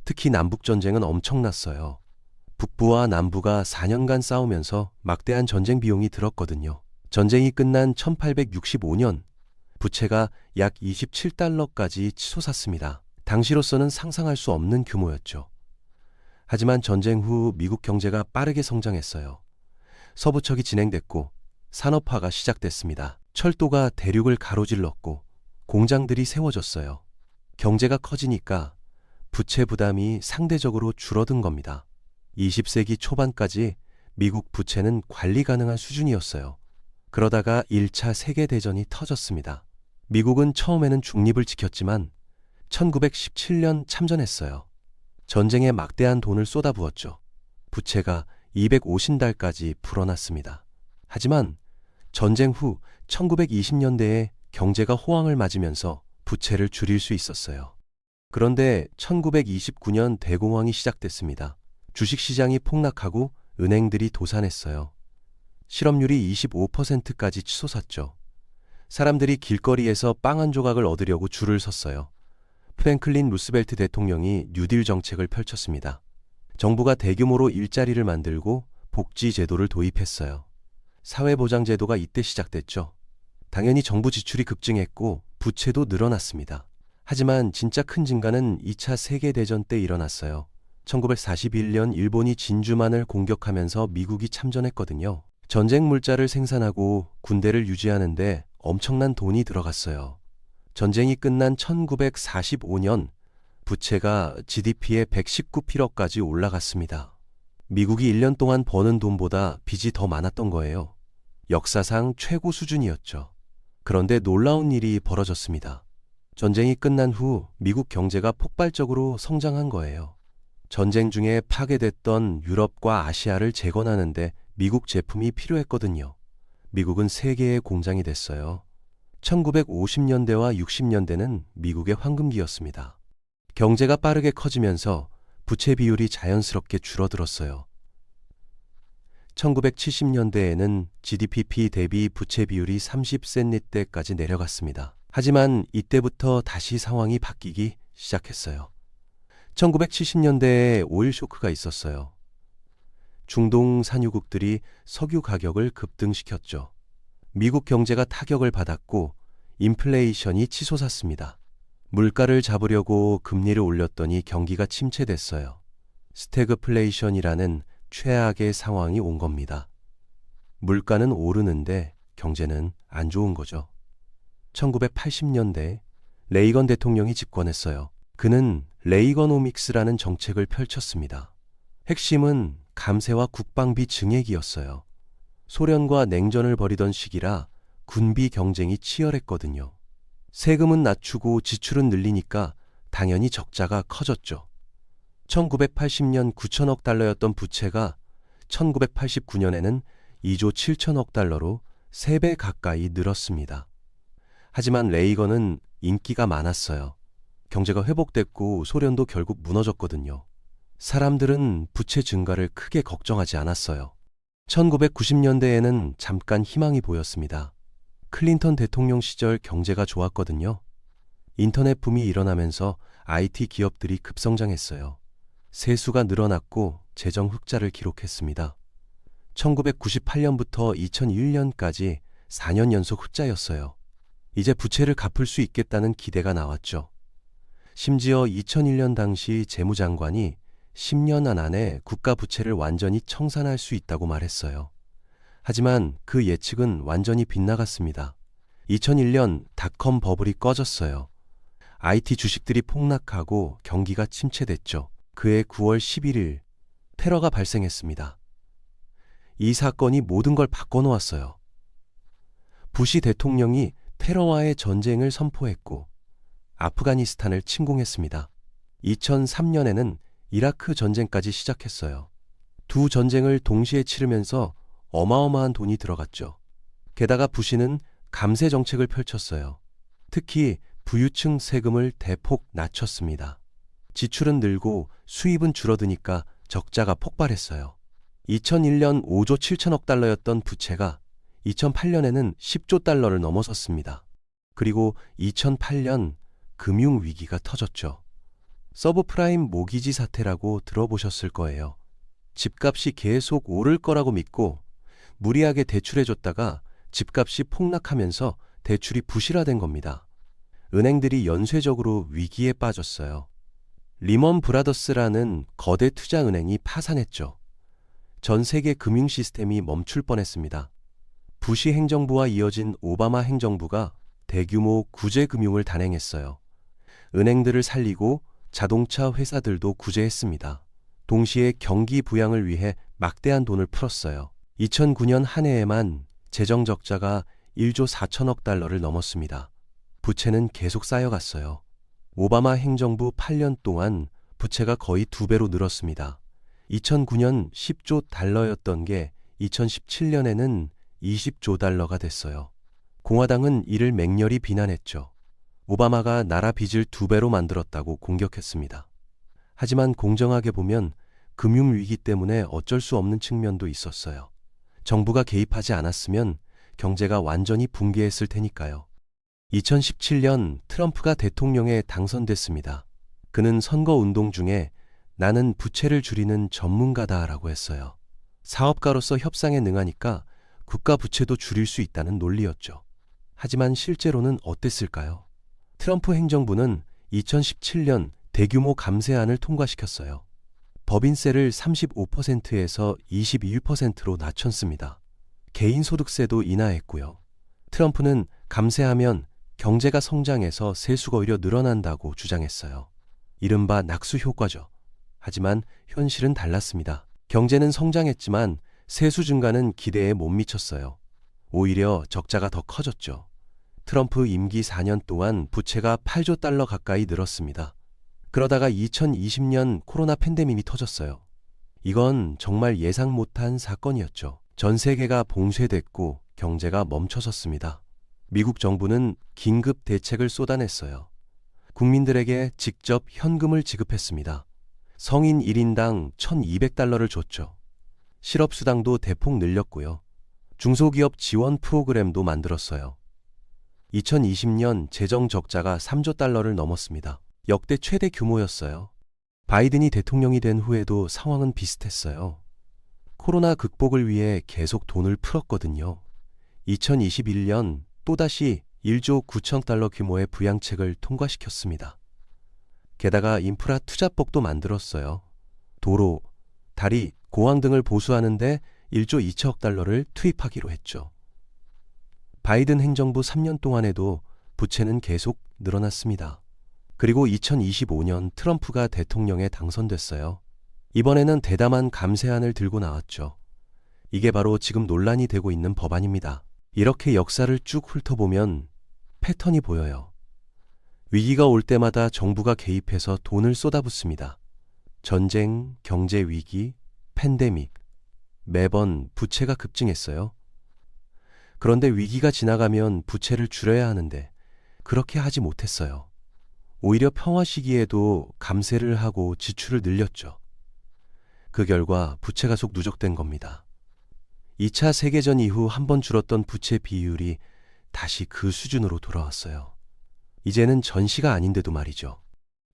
특히 남북전쟁은 엄청났어요. 북부와 남부가 4년간 싸우면서 막대한 전쟁 비용이 들었거든요. 전쟁이 끝난 1865년 부채가 약 27달러까지 치솟았습니다. 당시로서는 상상할 수 없는 규모였죠. 하지만 전쟁 후 미국 경제가 빠르게 성장했어요. 서부척이 진행됐고 산업화가 시작됐습니다. 철도가 대륙을 가로질렀고 공장들이 세워졌어요. 경제가 커지니까 부채 부담이 상대적으로 줄어든 겁니다. 20세기 초반까지 미국 부채는 관리 가능한 수준이었어요. 그러다가 1차 세계대전이 터졌습니다. 미국은 처음에는 중립을 지켰지만 1917년 참전했어요. 전쟁에 막대한 돈을 쏟아부었죠. 부채가 250달까지 불어났습니다. 하지만 전쟁 후 1920년대에 경제가 호황을 맞으면서 부채를 줄일 수 있었어요. 그런데 1929년 대공황이 시작됐습니다. 주식시장이 폭락하고 은행들이 도산했어요. 실업률이 25%까지 치솟았죠. 사람들이 길거리에서 빵 한 조각을 얻으려고 줄을 섰어요. 프랭클린 루스벨트 대통령이 뉴딜 정책을 펼쳤습니다. 정부가 대규모로 일자리를 만들고 복지 제도를 도입했어요. 사회보장제도가 이때 시작됐죠. 당연히 정부 지출이 급증했고 부채도 늘어났습니다. 하지만 진짜 큰 증가는 2차 세계대전 때 일어났어요. 1941년 일본이 진주만을 공격하면서 미국이 참전했거든요. 전쟁 물자를 생산하고 군대를 유지하는데 엄청난 돈이 들어갔어요. 전쟁이 끝난 1945년 부채가 GDP의 119필러까지 올라갔습니다. 미국이 1년 동안 버는 돈보다 빚이 더 많았던 거예요. 역사상 최고 수준이었죠. 그런데 놀라운 일이 벌어졌습니다. 전쟁이 끝난 후 미국 경제가 폭발적으로 성장한 거예요. 전쟁 중에 파괴됐던 유럽과 아시아를 재건하는데 미국 제품이 필요했거든요. 미국은 세계의 공장이 됐어요. 1950년대와 60년대는 미국의 황금기였습니다. 경제가 빠르게 커지면서 부채 비율이 자연스럽게 줄어들었어요. 1970년대에는 GDP 대비 부채 비율이 30센트대까지 내려갔습니다. 하지만 이때부터 다시 상황이 바뀌기 시작했어요. 1970년대에 오일 쇼크가 있었어요. 중동 산유국들이 석유 가격을 급등시켰죠. 미국 경제가 타격을 받았고 인플레이션이 치솟았습니다. 물가를 잡으려고 금리를 올렸더니 경기가 침체됐어요. 스태그플레이션이라는 최악의 상황이 온 겁니다. 물가는 오르는데 경제는 안 좋은 거죠. 1980년대 레이건 대통령이 집권했어요. 그는 레이거노믹스라는 정책을 펼쳤습니다. 핵심은 감세와 국방비 증액이었어요. 소련과 냉전을 벌이던 시기라 군비 경쟁이 치열했거든요. 세금은 낮추고 지출은 늘리니까 당연히 적자가 커졌죠. 1980년 9천억 달러였던 부채가 1989년에는 2조 7천억 달러로 3배 가까이 늘었습니다. 하지만 레이건은 인기가 많았어요. 경제가 회복됐고 소련도 결국 무너졌거든요. 사람들은 부채 증가를 크게 걱정하지 않았어요. 1990년대에는 잠깐 희망이 보였습니다. 클린턴 대통령 시절 경제가 좋았거든요. 인터넷 붐이 일어나면서 IT 기업들이 급성장했어요. 세수가 늘어났고 재정 흑자를 기록했습니다. 1998년부터 2001년까지 4년 연속 흑자였어요. 이제 부채를 갚을 수 있겠다는 기대가 나왔죠. 심지어 2001년 당시 재무장관이 10년 안에 국가 부채를 완전히 청산할 수 있다고 말했어요. 하지만 그 예측은 완전히 빗나갔습니다. 2001년 닷컴 버블이 꺼졌어요. IT 주식들이 폭락하고 경기가 침체됐죠. 그해 9월 11일 테러가 발생했습니다. 이 사건이 모든 걸 바꿔놓았어요. 부시 대통령이 테러와의 전쟁을 선포했고 아프가니스탄을 침공했습니다. 2003년에는 이라크 전쟁까지 시작했어요. 두 전쟁을 동시에 치르면서 어마어마한 돈이 들어갔죠. 게다가 부시는 감세 정책을 펼쳤어요. 특히 부유층 세금을 대폭 낮췄습니다. 지출은 늘고 수입은 줄어드니까 적자가 폭발했어요. 2001년 5조 7천억 달러였던 부채가 2008년에는 10조 달러를 넘어섰습니다. 그리고 2008년 금융위기가 터졌죠. 서브프라임 모기지 사태라고 들어보셨을 거예요. 집값이 계속 오를 거라고 믿고 무리하게 대출해줬다가 집값이 폭락하면서 대출이 부실화된 겁니다. 은행들이 연쇄적으로 위기에 빠졌어요. 리먼 브라더스라는 거대 투자은행이 파산했죠. 전 세계 금융 시스템이 멈출 뻔했습니다. 부시 행정부와 이어진 오바마 행정부가 대규모 구제 금융을 단행했어요. 은행들을 살리고 자동차 회사들도 구제했습니다. 동시에 경기 부양을 위해 막대한 돈을 풀었어요. 2009년 한 해에만 재정 적자가 1조 4천억 달러를 넘었습니다. 부채는 계속 쌓여갔어요. 오바마 행정부 8년 동안 부채가 거의 2배로 늘었습니다. 2009년 10조 달러였던 게 2017년에는 20조 달러가 됐어요. 공화당은 이를 맹렬히 비난했죠. 오바마가 나라 빚을 2배로 만들었다고 공격했습니다. 하지만 공정하게 보면 금융위기 때문에 어쩔 수 없는 측면도 있었어요. 정부가 개입하지 않았으면 경제가 완전히 붕괴했을 테니까요. 2017년 트럼프가 대통령에 당선됐습니다. 그는 선거운동 중에 나는 부채를 줄이는 전문가다라고 했어요. 사업가로서 협상에 능하니까 국가 부채도 줄일 수 있다는 논리였죠. 하지만 실제로는 어땠을까요? 트럼프 행정부는 2017년 대규모 감세안을 통과시켰어요. 법인세를 35%에서 22%로 낮췄습니다. 개인소득세도 인하했고요. 트럼프는 감세하면 경제가 성장해서 세수가 오히려 늘어난다고 주장했어요. 이른바 낙수 효과죠. 하지만 현실은 달랐습니다. 경제는 성장했지만 세수 증가는 기대에 못 미쳤어요. 오히려 적자가 더 커졌죠. 트럼프 임기 4년 동안 부채가 8조 달러 가까이 늘었습니다. 그러다가 2020년 코로나 팬데믹이 터졌어요. 이건 정말 예상 못한 사건이었죠. 전 세계가 봉쇄됐고 경제가 멈춰섰습니다. 미국 정부는 긴급 대책을 쏟아냈어요. 국민들에게 직접 현금을 지급했습니다. 성인 1인당 1,200달러를 줬죠. 실업수당도 대폭 늘렸고요. 중소기업 지원 프로그램도 만들었어요. 2020년 재정 적자가 3조 달러를 넘었습니다. 역대 최대 규모였어요. 바이든이 대통령이 된 후에도 상황은 비슷했어요. 코로나 극복을 위해 계속 돈을 풀었거든요. 2021년 또다시 1조 9천 달러 규모의 부양책을 통과시켰습니다. 게다가 인프라 투자법도 만들었어요. 도로, 다리, 공항 등을 보수하는데 1조 2천억 달러를 투입하기로 했죠. 바이든 행정부 3년 동안에도 부채는 계속 늘어났습니다. 그리고 2025년 트럼프가 대통령에 당선됐어요. 이번에는 대담한 감세안을 들고 나왔죠. 이게 바로 지금 논란이 되고 있는 법안입니다. 이렇게 역사를 쭉 훑어보면 패턴이 보여요. 위기가 올 때마다 정부가 개입해서 돈을 쏟아붓습니다. 전쟁, 경제 위기, 팬데믹, 매번 부채가 급증했어요. 그런데 위기가 지나가면 부채를 줄여야 하는데 그렇게 하지 못했어요. 오히려 평화 시기에도 감세를 하고 지출을 늘렸죠. 그 결과 부채가 속 누적된 겁니다. 2차 세계전 이후 한 번 줄었던 부채 비율이 다시 그 수준으로 돌아왔어요. 이제는 전시가 아닌데도 말이죠.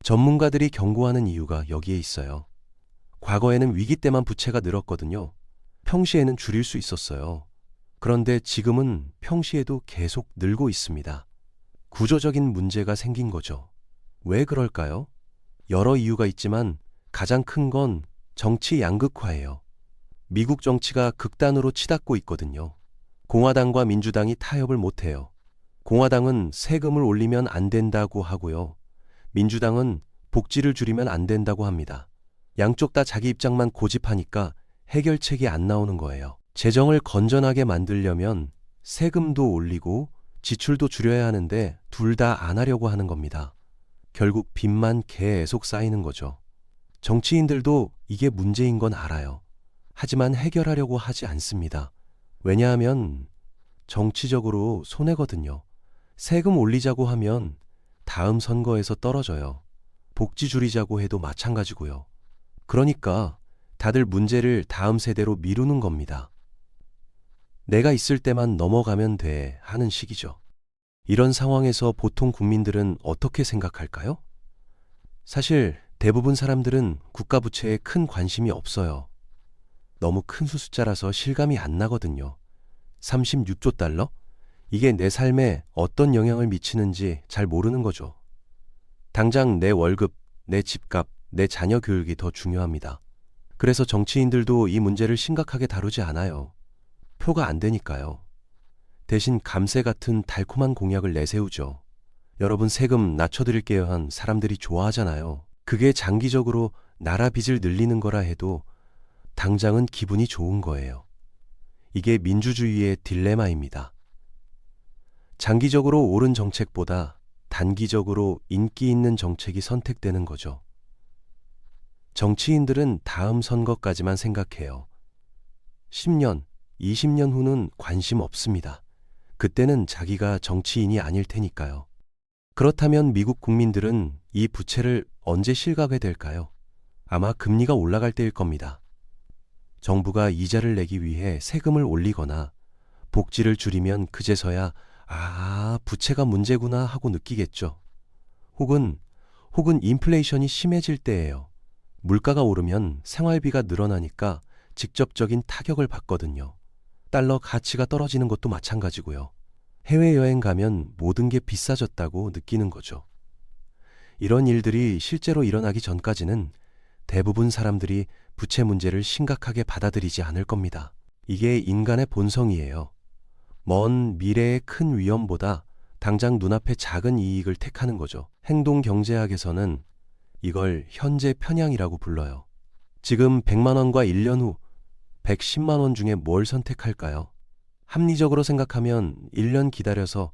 전문가들이 경고하는 이유가 여기에 있어요. 과거에는 위기 때만 부채가 늘었거든요. 평시에는 줄일 수 있었어요. 그런데 지금은 평시에도 계속 늘고 있습니다. 구조적인 문제가 생긴 거죠. 왜 그럴까요? 여러 이유가 있지만 가장 큰 건 정치 양극화예요. 미국 정치가 극단으로 치닫고 있거든요. 공화당과 민주당이 타협을 못해요. 공화당은 세금을 올리면 안 된다고 하고요. 민주당은 복지를 줄이면 안 된다고 합니다. 양쪽 다 자기 입장만 고집하니까 해결책이 안 나오는 거예요. 재정을 건전하게 만들려면 세금도 올리고 지출도 줄여야 하는데 둘 다 안 하려고 하는 겁니다. 결국 빚만 계속 쌓이는 거죠. 정치인들도 이게 문제인 건 알아요. 하지만 해결하려고 하지 않습니다. 왜냐하면 정치적으로 손해거든요. 세금 올리자고 하면 다음 선거에서 떨어져요. 복지 줄이자고 해도 마찬가지고요. 그러니까 다들 문제를 다음 세대로 미루는 겁니다. 내가 있을 때만 넘어가면 돼 하는 식이죠. 이런 상황에서 보통 국민들은 어떻게 생각할까요? 사실 대부분 사람들은 국가 부채에 큰 관심이 없어요. 너무 큰 숫자라서 실감이 안 나거든요. 36조 달러? 이게 내 삶에 어떤 영향을 미치는지 잘 모르는 거죠. 당장 내 월급, 내 집값, 내 자녀 교육이 더 중요합니다. 그래서 정치인들도 이 문제를 심각하게 다루지 않아요. 표가 안 되니까요. 대신 감세 같은 달콤한 공약을 내세우죠. 여러분 세금 낮춰드릴게요 한 사람들이 좋아하잖아요. 그게 장기적으로 나라 빚을 늘리는 거라 해도 당장은 기분이 좋은 거예요. 이게 민주주의의 딜레마입니다. 장기적으로 옳은 정책보다 단기적으로 인기 있는 정책이 선택되는 거죠. 정치인들은 다음 선거까지만 생각해요. 10년, 20년 후는 관심 없습니다. 그때는 자기가 정치인이 아닐 테니까요. 그렇다면 미국 국민들은 이 부채를 언제 실감하게 될까요? 아마 금리가 올라갈 때일 겁니다. 정부가 이자를 내기 위해 세금을 올리거나 복지를 줄이면 그제서야 부채가 문제구나 하고 느끼겠죠. 혹은 인플레이션이 심해질 때예요. 물가가 오르면 생활비가 늘어나니까 직접적인 타격을 받거든요. 달러 가치가 떨어지는 것도 마찬가지고요. 해외여행 가면 모든 게 비싸졌다고 느끼는 거죠. 이런 일들이 실제로 일어나기 전까지는 대부분 사람들이 부채 문제를 심각하게 받아들이지 않을 겁니다. 이게 인간의 본성이에요. 먼 미래의 큰 위험보다 당장 눈앞의 작은 이익을 택하는 거죠. 행동경제학에서는 이걸 현재 편향이라고 불러요. 지금 100만 원과 1년 후 110만 원 중에 뭘 선택할까요? 합리적으로 생각하면 1년 기다려서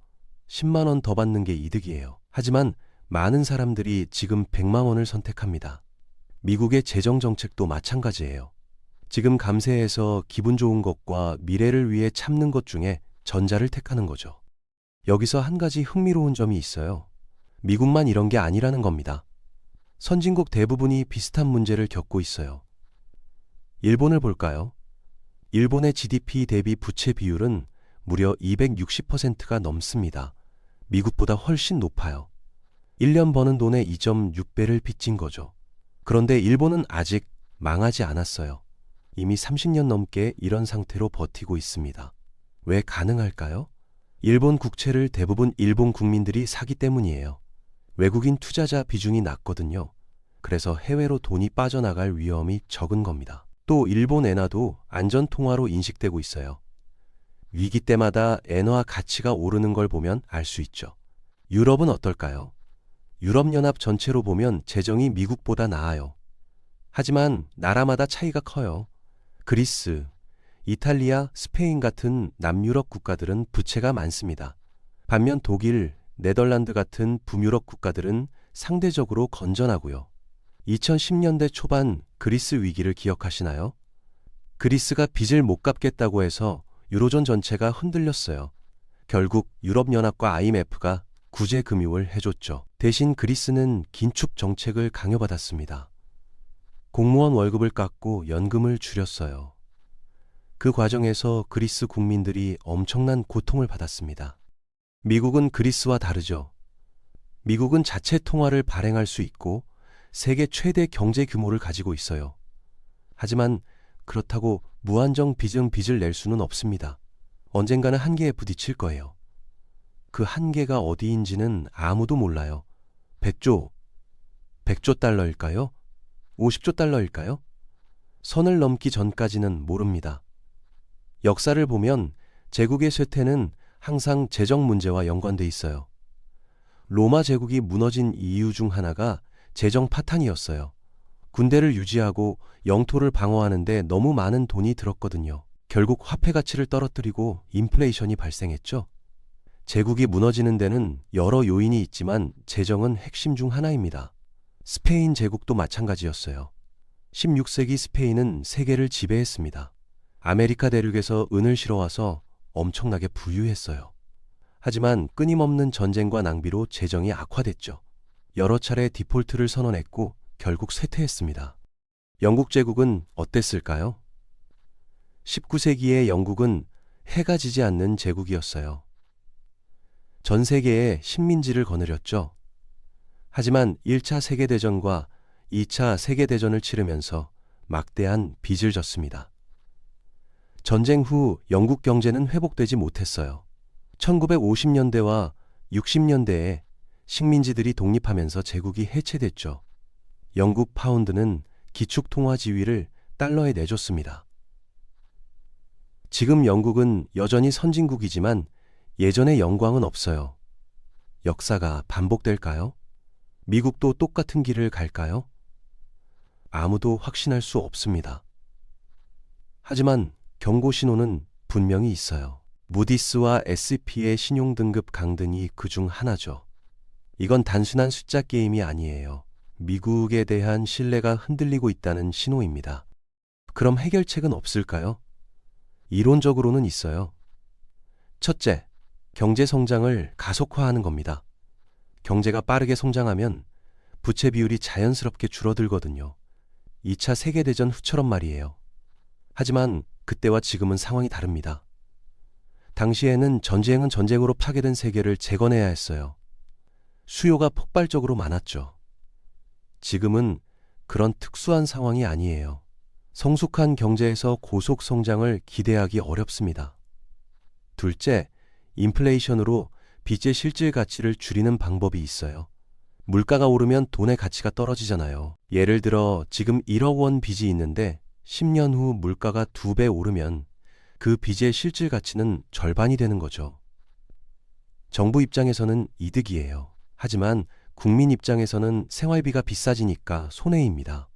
10만 원 더 받는 게 이득이에요. 하지만 많은 사람들이 지금 100만 원을 선택합니다. 미국의 재정 정책도 마찬가지예요. 지금 감세해서 기분 좋은 것과 미래를 위해 참는 것 중에 전자를 택하는 거죠. 여기서 한 가지 흥미로운 점이 있어요. 미국만 이런 게 아니라는 겁니다. 선진국 대부분이 비슷한 문제를 겪고 있어요. 일본을 볼까요? 일본의 GDP 대비 부채 비율은 무려 260%가 넘습니다. 미국보다 훨씬 높아요. 1년 버는 돈의 2.6배를 빚진 거죠. 그런데 일본은 아직 망하지 않았어요. 이미 30년 넘게 이런 상태로 버티고 있습니다. 왜 가능할까요? 일본 국채를 대부분 일본 국민들이 사기 때문이에요. 외국인 투자자 비중이 낮거든요. 그래서 해외로 돈이 빠져나갈 위험이 적은 겁니다. 또 일본 엔화도 안전통화로 인식되고 있어요. 위기 때마다 엔화 가치가 오르는 걸 보면 알 수 있죠. 유럽은 어떨까요? 유럽연합 전체로 보면 재정이 미국보다 나아요. 하지만 나라마다 차이가 커요. 그리스, 이탈리아, 스페인 같은 남유럽 국가들은 부채가 많습니다. 반면 독일, 네덜란드 같은 북유럽 국가들은 상대적으로 건전하고요. 2010년대 초반 그리스 위기를 기억하시나요? 그리스가 빚을 못 갚겠다고 해서 유로존 전체가 흔들렸어요. 결국 유럽연합과 IMF가 구제 금융을 해줬죠. 대신 그리스는 긴축 정책을 강요받았습니다. 공무원 월급을 깎고 연금을 줄였어요. 그 과정에서 그리스 국민들이 엄청난 고통을 받았습니다. 미국은 그리스와 다르죠. 미국은 자체 통화를 발행할 수 있고 세계 최대 경제 규모를 가지고 있어요. 하지만 그렇다고 무한정 빚을 낼 수는 없습니다. 언젠가는 한계에 부딪힐 거예요. 그 한계가 어디인지는 아무도 몰라요. 100조 달러일까요? 50조 달러일까요? 선을 넘기 전까지는 모릅니다. 역사를 보면 제국의 쇠퇴는 항상 재정 문제와 연관돼 있어요. 로마 제국이 무너진 이유 중 하나가 재정 파탄이었어요. 군대를 유지하고 영토를 방어하는데 너무 많은 돈이 들었거든요. 결국 화폐 가치를 떨어뜨리고 인플레이션이 발생했죠. 제국이 무너지는 데는 여러 요인이 있지만 재정은 핵심 중 하나입니다. 스페인 제국도 마찬가지였어요. 16세기 스페인은 세계를 지배했습니다. 아메리카 대륙에서 은을 실어와서 엄청나게 부유했어요. 하지만 끊임없는 전쟁과 낭비로 재정이 악화됐죠. 여러 차례 디폴트를 선언했고 결국 쇠퇴했습니다. 영국 제국은 어땠을까요? 19세기의 영국은 해가 지지 않는 제국이었어요. 전 세계에 식민지를 거느렸죠. 하지만 1차 세계대전과 2차 세계대전을 치르면서 막대한 빚을 졌습니다. 전쟁 후 영국 경제는 회복되지 못했어요. 1950년대와 60년대에 식민지들이 독립하면서 제국이 해체됐죠. 영국 파운드는 기축 통화 지위를 달러에 내줬습니다. 지금 영국은 여전히 선진국이지만 예전의 영광은 없어요. 역사가 반복될까요? 미국도 똑같은 길을 갈까요? 아무도 확신할 수 없습니다. 하지만 경고 신호는 분명히 있어요. 무디스와 S&P의 신용등급 강등이 그중 하나죠. 이건 단순한 숫자 게임이 아니에요. 미국에 대한 신뢰가 흔들리고 있다는 신호입니다. 그럼 해결책은 없을까요? 이론적으로는 있어요. 첫째, 경제 성장을 가속화하는 겁니다. 경제가 빠르게 성장하면 부채 비율이 자연스럽게 줄어들거든요. 2차 세계대전 후처럼 말이에요. 하지만 그때와 지금은 상황이 다릅니다. 당시에는 전쟁은 전쟁으로 파괴된 세계를 재건해야 했어요. 수요가 폭발적으로 많았죠. 지금은 그런 특수한 상황이 아니에요. 성숙한 경제에서 고속 성장을 기대하기 어렵습니다. 둘째, 인플레이션으로 빚의 실질 가치를 줄이는 방법이 있어요. 물가가 오르면 돈의 가치가 떨어지잖아요. 예를 들어 지금 1억 원 빚이 있는데 10년 후 물가가 2배 오르면 그 빚의 실질 가치는 절반이 되는 거죠. 정부 입장에서는 이득이에요. 하지만 국민 입장에서는 생활비가 비싸지니까 손해입니다.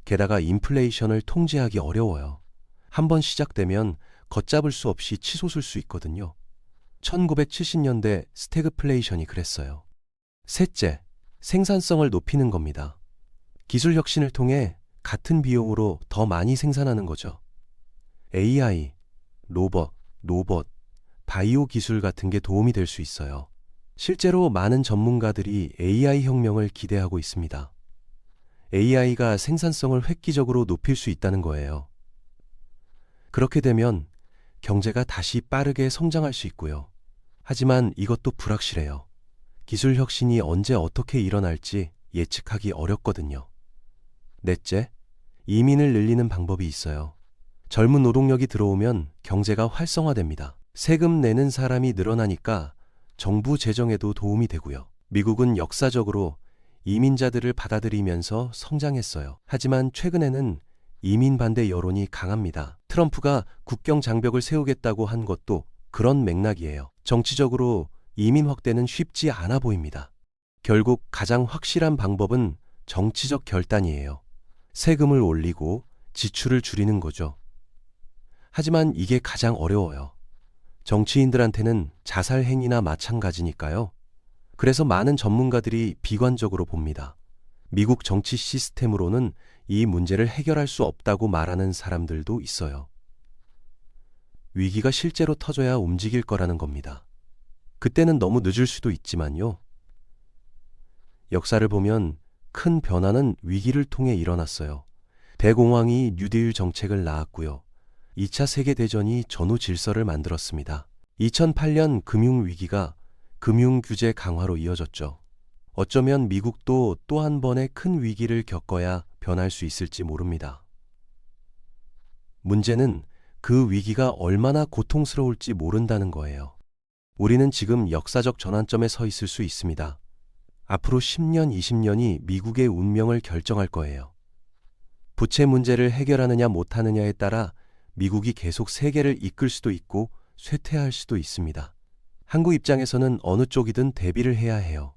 게다가 인플레이션을 통제하기 어려워요. 한번 시작되면 걷잡을 수 없이 치솟을 수 있거든요. 1970년대 스태그플레이션이 그랬어요. 셋째, 생산성을 높이는 겁니다. 기술 혁신을 통해 같은 비용으로 더 많이 생산하는 거죠. AI, 로봇, 바이오 기술 같은 게 도움이 될 수 있어요. 실제로 많은 전문가들이 AI 혁명을 기대하고 있습니다. AI가 생산성을 획기적으로 높일 수 있다는 거예요. 그렇게 되면 경제가 다시 빠르게 성장할 수 있고요. 하지만 이것도 불확실해요. 기술 혁신이 언제 어떻게 일어날지 예측하기 어렵거든요. 넷째, 이민을 늘리는 방법이 있어요. 젊은 노동력이 들어오면 경제가 활성화됩니다. 세금 내는 사람이 늘어나니까 정부 재정에도 도움이 되고요. 미국은 역사적으로 이민자들을 받아들이면서 성장했어요. 하지만 최근에는 이민 반대 여론이 강합니다. 트럼프가 국경 장벽을 세우겠다고 한 것도 그런 맥락이에요. 정치적으로 이민 확대는 쉽지 않아 보입니다. 결국 가장 확실한 방법은 정치적 결단이에요. 세금을 올리고 지출을 줄이는 거죠. 하지만 이게 가장 어려워요. 정치인들한테는 자살 행위나 마찬가지니까요. 그래서 많은 전문가들이 비관적으로 봅니다. 미국 정치 시스템으로는 이 문제를 해결할 수 없다고 말하는 사람들도 있어요. 위기가 실제로 터져야 움직일 거라는 겁니다. 그때는 너무 늦을 수도 있지만요. 역사를 보면 큰 변화는 위기를 통해 일어났어요. 대공황이 뉴딜 정책을 낳았고요. 2차 세계대전이 전후 질서를 만들었습니다. 2008년 금융위기가 금융규제 강화로 이어졌죠. 어쩌면 미국도 또 한 번의 큰 위기를 겪어야 변할 수 있을지 모릅니다. 문제는 그 위기가 얼마나 고통스러울지 모른다는 거예요. 우리는 지금 역사적 전환점에 서 있을 수 있습니다. 앞으로 10년, 20년이 미국의 운명을 결정할 거예요. 부채 문제를 해결하느냐 못하느냐에 따라 미국이 계속 세계를 이끌 수도 있고 쇠퇴할 수도 있습니다. 한국 입장에서는 어느 쪽이든 대비를 해야 해요.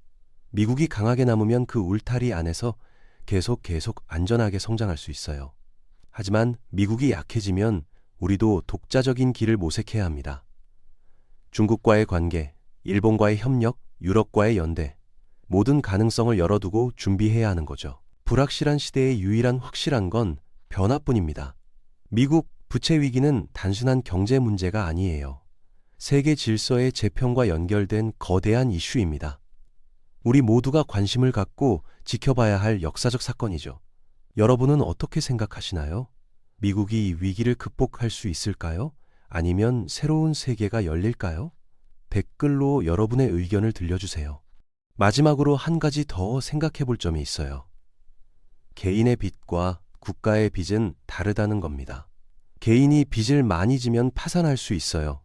미국이 강하게 남으면 그 울타리 안에서 계속 안전하게 성장할 수 있어요. 하지만 미국이 약해지면 우리도 독자적인 길을 모색해야 합니다. 중국과의 관계, 일본과의 협력, 유럽과의 연대, 모든 가능성을 열어두고 준비해야 하는 거죠. 불확실한 시대의 유일한 확실한 건 변화뿐입니다. 미국 부채 위기는 단순한 경제 문제가 아니에요. 세계 질서의 재편과 연결된 거대한 이슈입니다. 우리 모두가 관심을 갖고 지켜봐야 할 역사적 사건이죠. 여러분은 어떻게 생각하시나요? 미국이 이 위기를 극복할 수 있을까요? 아니면 새로운 세계가 열릴까요? 댓글로 여러분의 의견을 들려주세요. 마지막으로 한 가지 더 생각해 볼 점이 있어요. 개인의 빚과 국가의 빚은 다르다는 겁니다. 개인이 빚을 많이 지면 파산할 수 있어요.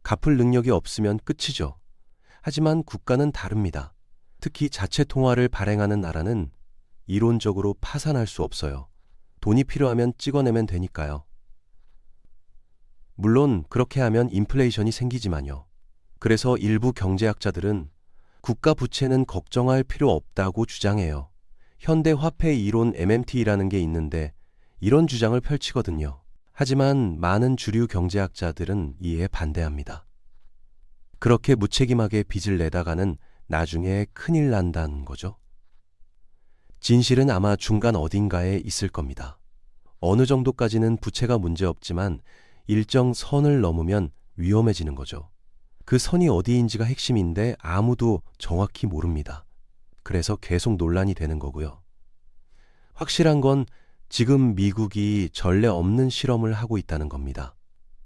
갚을 능력이 없으면 끝이죠. 하지만 국가는 다릅니다. 특히 자체 통화를 발행하는 나라는 이론적으로 파산할 수 없어요. 돈이 필요하면 찍어내면 되니까요. 물론 그렇게 하면 인플레이션이 생기지만요. 그래서 일부 경제학자들은 국가 부채는 걱정할 필요 없다고 주장해요. 현대 화폐 이론 MMT라는 게 있는데 이런 주장을 펼치거든요. 하지만 많은 주류 경제학자들은 이에 반대합니다. 그렇게 무책임하게 빚을 내다가는 나중에 큰일 난다는 거죠. 진실은 아마 중간 어딘가에 있을 겁니다. 어느 정도까지는 부채가 문제없지만 일정 선을 넘으면 위험해지는 거죠. 그 선이 어디인지가 핵심인데 아무도 정확히 모릅니다. 그래서 계속 논란이 되는 거고요. 확실한 건 지금 미국이 전례 없는 실험을 하고 있다는 겁니다.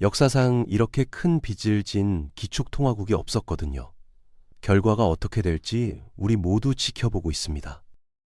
역사상 이렇게 큰 빚을 진 기축통화국이 없었거든요. 결과가 어떻게 될지 우리 모두 지켜보고 있습니다.